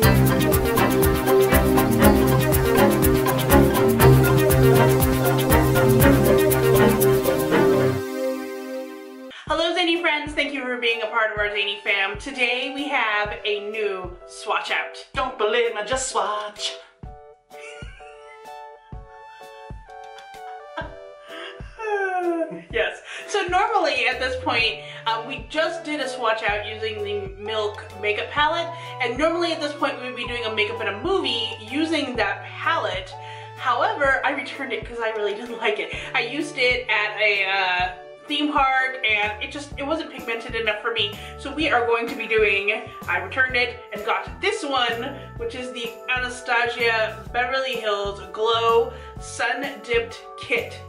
Hello Zainey friends, thank you for being a part of our Zainey fam. Today we have a new swatch out. Don't believe me, just swatch. Yes, so normally at this point, we just did a swatch out using the Milk makeup palette, and normally at this point we would be doing a makeup in a movie using that palette. However, I returned it because I really didn't like it. I used it at a theme park and it wasn't pigmented enough for me. So we are going to be doing, I returned it and got this one, which is the Anastasia Beverly Hills Glow Sun Dipped Kit.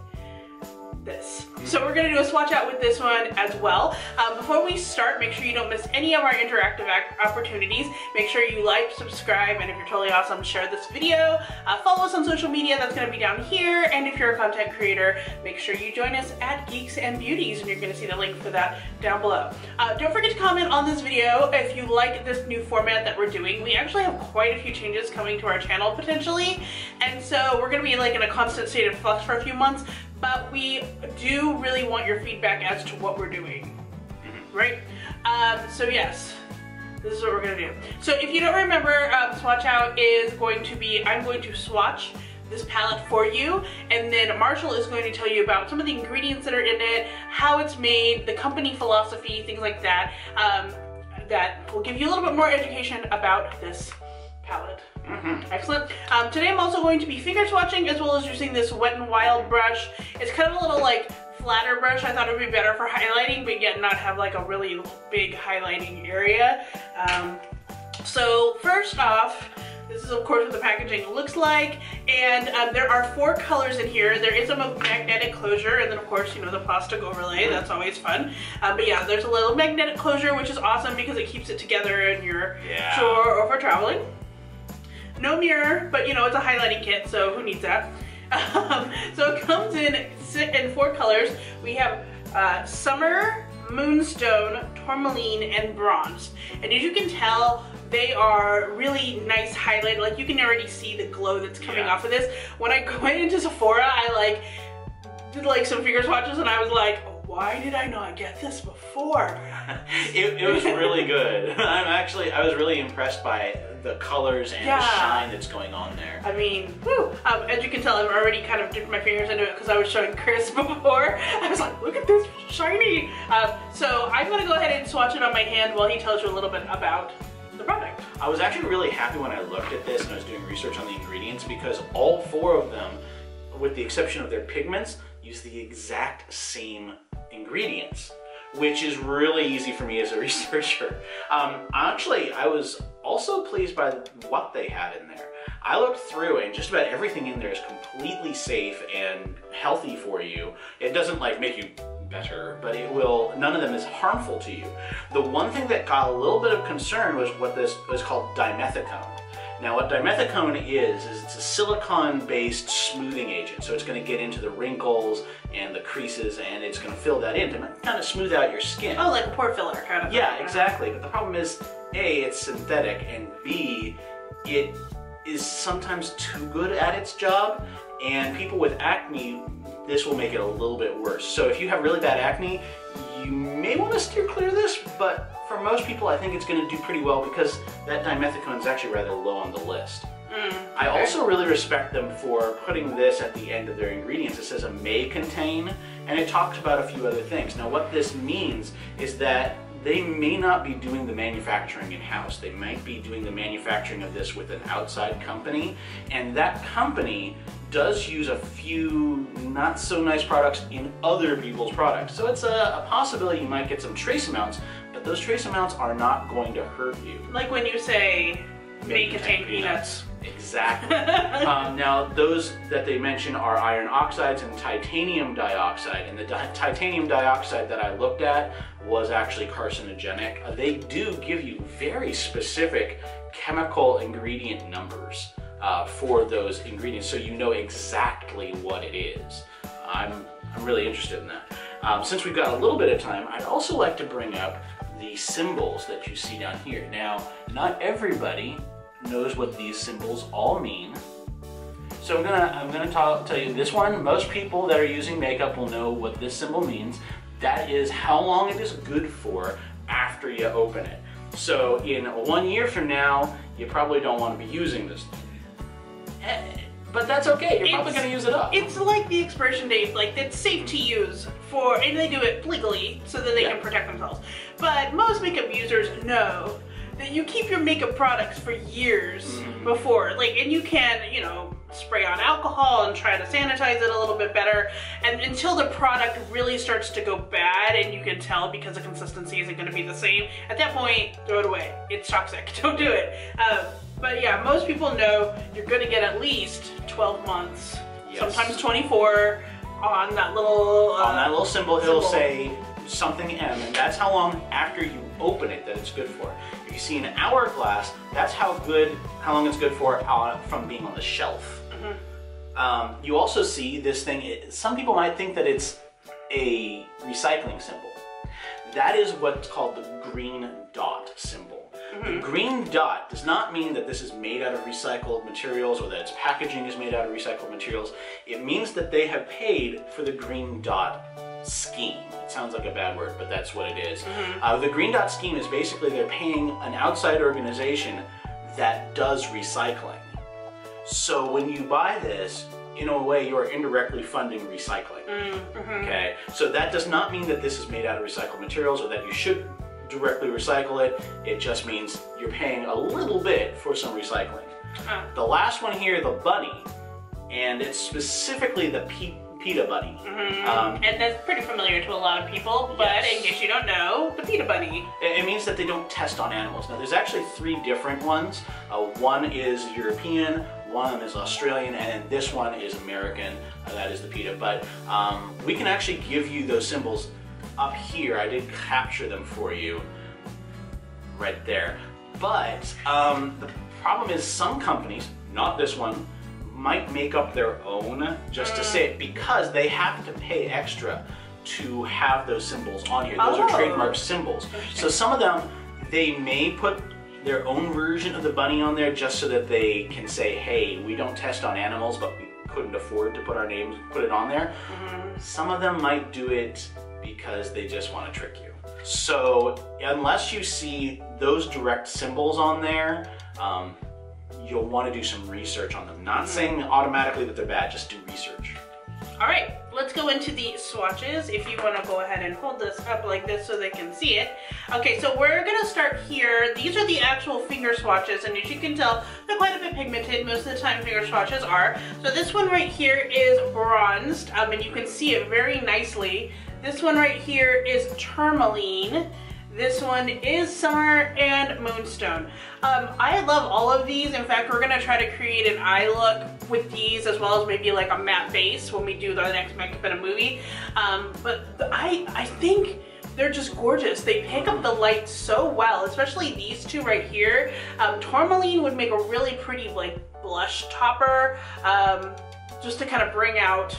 This. So we're gonna do a swatch out with this one as well. Before we start, make sure you don't miss any of our interactive opportunities. Make sure you like, subscribe, and if you're totally awesome, share this video. Follow us on social media, that's gonna be down here. And if you're a content creator, make sure you join us at Geeks and Beauties, and you're gonna see the link for that down below. Don't forget to comment on this video if you like this new format that we're doing. We actually have quite a few changes coming to our channel potentially, and so we're gonna be like in a constant state of flux for a few months. But we do really want your feedback as to what we're doing, right? So yes, this is what we're gonna do. So if you don't remember, swatch out is going to be, I'm going to swatch this palette for you, and then Marshall is going to tell you about some of the ingredients that are in it, how it's made, the company philosophy, things like that, that will give you a little bit more education about this palette. Excellent. Today I'm also going to be finger swatching as well as using this Wet n Wild brush. It's kind of a little like flatter brush. I thought it would be better for highlighting, but yet not have like a really big highlighting area. So first off, this is of course what the packaging looks like, and there are 4 colors in here. There is a magnetic closure, and then of course, you know, the plastic overlay, that's always fun. But yeah, there's a little magnetic closure, which is awesome because it keeps it together in your drawer or for traveling. No mirror, but you know, it's a highlighting kit, so who needs that? So it comes in 4 colors. We have Summer, Moonstone, Tourmaline, and Bronze. And as you can tell, they are really nice highlight. Like you can already see the glow that's coming off of this. When I went into Sephora, I did some finger swatches and I was like, why did I not get this before? It was really good. I was really impressed by the colors and the shine that's going on there. I mean, whew. As you can tell, I've already kind of dipped my fingers into it because I was showing Chris before. I was like, look at this shiny. So I'm gonna go ahead and swatch it on my hand while he tells you a little bit about the product. I was actually really happy when I looked at this and I was doing research on the ingredients because all 4 of them, with the exception of their pigments, use the exact same ingredients, which is really easy for me as a researcher. Actually, I was also pleased by what they had in there. I looked through and just about everything in there is completely safe and healthy for you. It doesn't make you better, but none of them is harmful to you. The one thing that got a little bit of concern was what this was called dimethicone. Now what dimethicone is it's a silicone-based smoothing agent. So it's going to get into the wrinkles and the creases and it's going to fill that in to kind of smooth out your skin. Oh, like a pore filler kind of thing. Yeah, exactly. But the problem is, A, it's synthetic, and B, it is sometimes too good at its job, and people with acne, this will make it a little bit worse. So if you have really bad acne, you may want to steer clear of this, but for most people I think it's going to do pretty well because that dimethicone is actually rather low on the list. I also really respect them for putting this at the end of their ingredients. It says a may contain, and it talks about a few other things. Now what this means is that they may not be doing the manufacturing in-house. They might be doing the manufacturing of this with an outside company, and that company does use a few not so nice products in other people's products. So it's a possibility you might get some trace amounts, but those trace amounts are not going to hurt you. Like when you say may contain peanuts. Exactly. Now those that they mention are iron oxides and titanium dioxide, and the titanium dioxide that I looked at was actually carcinogenic. They do give you very specific chemical ingredient numbers for those ingredients, so you know exactly what it is. I'm really interested in that. Since we've got a little bit of time, I'd also like to bring up the symbols that you see down here. Now, not everybody knows what these symbols all mean. So I'm gonna tell you this one. Most people that are using makeup will know what this symbol means. That is how long it is good for after you open it. So in 1 year from now, you probably don't want to be using this. But that's okay, you're probably going to use it up. It's like the expiration date, like it's safe to use for, and they do it legally so that they can protect themselves. But most makeup users know that you keep your makeup products for years before, like, and you can, you know, spray on alcohol and try to sanitize it a little bit better, and until the product really starts to go bad and you can tell because the consistency isn't going to be the same, at that point, throw it away. It's toxic. Don't do it. But yeah, most people know you're going to get at least 12 months, sometimes 24 on that little symbol. It'll say something M, and that's how long after you open it that it's good for. If you see an hourglass, that's how long it's good for from being on the shelf. You also see this thing, some people might think that it's a recycling symbol. That is what's called the green dot symbol. The green dot does not mean that this is made out of recycled materials or that its packaging is made out of recycled materials. It means that they have paid for the green dot scheme. It sounds like a bad word, but that's what it is. The green dot scheme is basically they're paying an outside organization that does recycling. So when you buy this, in a way, you are indirectly funding recycling. Okay, so that does not mean that this is made out of recycled materials or that you should directly recycle it. It just means you're paying a little bit for some recycling. The last one here, the bunny, and it's specifically the PETA bunny. And that's pretty familiar to a lot of people, but in case you don't know, the PETA bunny. It means that they don't test on animals. Now there's actually 3 different ones. One is European, one is Australian, and this one is American. That is the PETA. But we can actually give you those symbols up here. I did capture them for you right there. But the problem is some companies, not this one, might make up their own just to say it because they have to pay extra to have those symbols on here. Those are trademark symbols. So some of them, they may put their own version of the bunny on there just so that they can say, hey, we don't test on animals, but we couldn't afford to put our names, put it on there. Some of them might do it because they just want to trick you. So unless you see those direct symbols on there, you'll want to do some research on them. Not saying automatically that they're bad, just do research. All right, let's go into the swatches. If you want to go ahead and hold this up like this so they can see it. Okay, so we're gonna start here. These are the actual finger swatches, and as you can tell, they're quite a bit pigmented. Most of the time finger swatches are. So this one right here is bronzed, and you can see it very nicely. This one right here is tourmaline. This one is Summer and Moonstone. I love all of these. In fact, we're gonna try to create an eye look with these as well as maybe like a matte base when we do the next makeup in a movie. But I think they're just gorgeous. They pick up the light so well, especially these two right here. Tourmaline would make a really pretty like blush topper, just to kind of bring out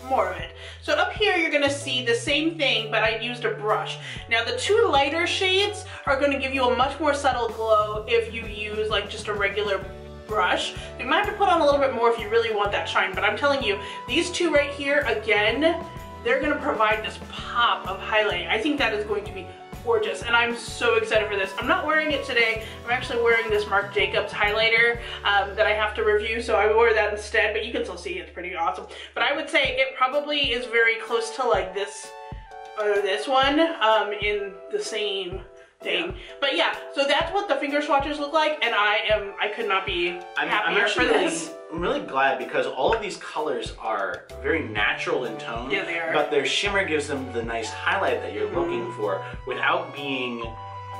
more of it. So up here you're gonna see the same thing, but I used a brush. Now the 2 lighter shades are gonna give you a much more subtle glow if you use like just a regular brush. You might have to put on a little bit more if you really want that shine, but I'm telling you, these 2 right here, again, they're gonna provide this pop of highlight. I think that is going to be gorgeous, and I'm so excited for this. I'm not wearing it today. I'm actually wearing this Marc Jacobs highlighter that I have to review, so I wore that instead, but you can still see it's pretty awesome. But I would say it probably is very close to like this or this one in the same thing. But yeah, so that's what the finger swatches look like, and I could not be happier for this. I'm really glad because all of these colors are very natural in tone. Yeah, they are. But their shimmer gives them the nice highlight that you're looking for without being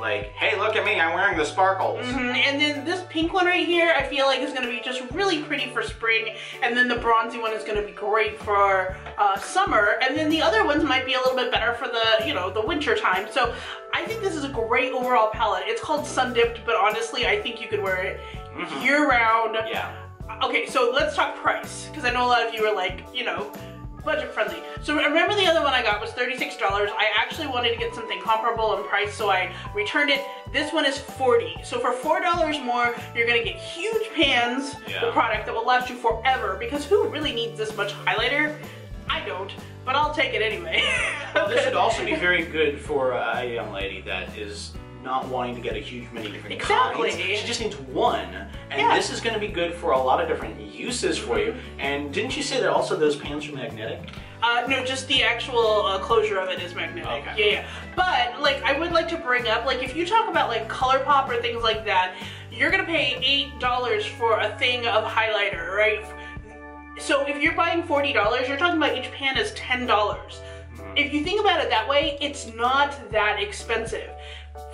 like, hey, look at me, I'm wearing the sparkles. And then this pink one right here, I feel like is gonna be just really pretty for spring. And then the bronzy one is gonna be great for summer. And then the other ones might be a little bit better for the, you know, the winter time. So I think this is a great overall palette. It's called Sun Dipped, but honestly, I think you could wear it year round. Yeah. Okay, so let's talk price, because I know a lot of you are like, you know, budget friendly. So remember the other one I got was $36. I actually wanted to get something comparable in price, so I returned it. This one is $40. So for $4 more, you're gonna get huge pans of product that will last you forever, because who really needs this much highlighter? I don't, but I'll take it anyway. Well, this should also be very good for a young lady that is not wanting to get a huge many different kinds. She just needs one, and this is going to be good for a lot of different uses for you. And didn't you say that also those pans are magnetic? No, just the actual closure of it is magnetic. Okay. Yeah. But like, I would like to bring up, like, if you talk about like ColourPop or things like that, you're gonna pay $8 for a thing of highlighter, right? So if you're buying $40, you're talking about each pan is $10. If you think about it that way, it's not that expensive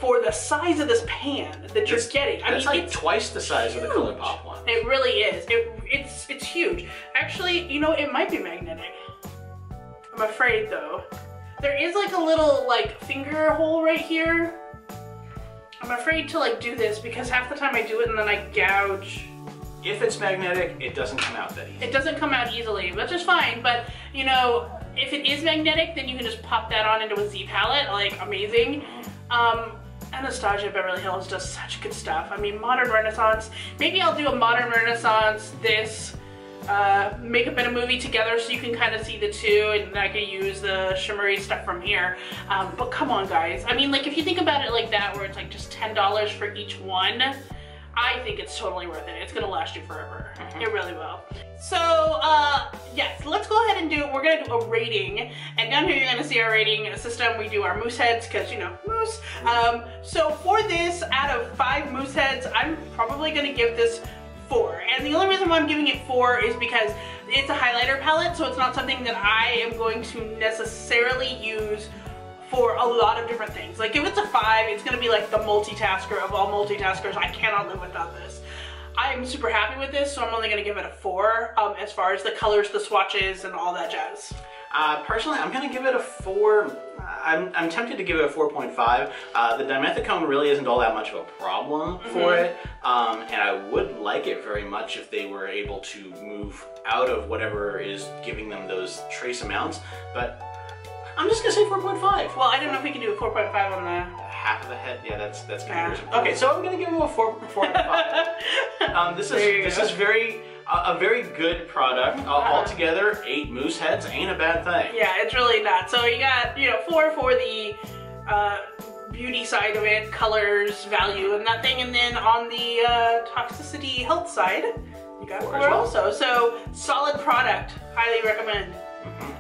for the size of this pan that you're getting. I mean, like it's twice the size of the ColourPop one. It really is. It's huge. Actually, you know, it might be magnetic. I'm afraid though. There is like a little like finger hole right here. I'm afraid to like do this because half the time I do it and then I gouge. If it's magnetic, it doesn't come out that easily. It doesn't come out easily, which is fine, but you know, if it is magnetic, then you can just pop that on into a Z palette, like amazing. Anastasia Beverly Hills does such good stuff. I mean, Modern Renaissance. Maybe I'll do a Modern Renaissance, this, makeup in a movie together so you can kind of see the two, and I can use the shimmery stuff from here. But come on, guys. I mean, like, if you think about it like that, where it's like just $10 for each one, I think it's totally worth it. It's gonna last you forever. It really will. So, yes, let's go ahead and we're gonna do a rating. And down here you're gonna see our rating system. We do our moose heads, because, you know, moose. So for this, out of 5 moose heads, I'm probably gonna give this 4. And the only reason why I'm giving it 4 is because it's a highlighter palette, so it's not something that I am going to necessarily use for a lot of different things. Like if it's a 5, it's gonna be like the multitasker of all multitaskers. I cannot live without this. I'm super happy with this, so I'm only gonna give it a 4 as far as the colors, the swatches, and all that jazz. Personally, I'm gonna give it a 4. I'm tempted to give it a 4.5. The dimethicone really isn't all that much of a problem for it, and I would like it very much if they were able to move out of whatever is giving them those trace amounts, but I'm just gonna say 4.5. Well, I don't know if we can do a 4.5 on the half of the head. Yeah, that's kind of weird. Okay, so I'm gonna give him a 4.5. This is a very good product. Altogether, 8 moose heads ain't a bad thing. Yeah, it's really not. So you got, you know, 4 for the beauty side of it, colors, value, and that thing, and then on the toxicity health side, you got 4 also. So solid product. Highly recommend.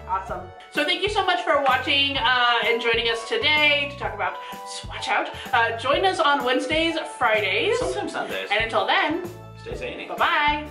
Awesome. So thank you so much for watching and joining us today to talk about Swatch Out. Join us on Wednesdays, Fridays. Sometimes Sundays. And until then, stay zany. Bye-bye.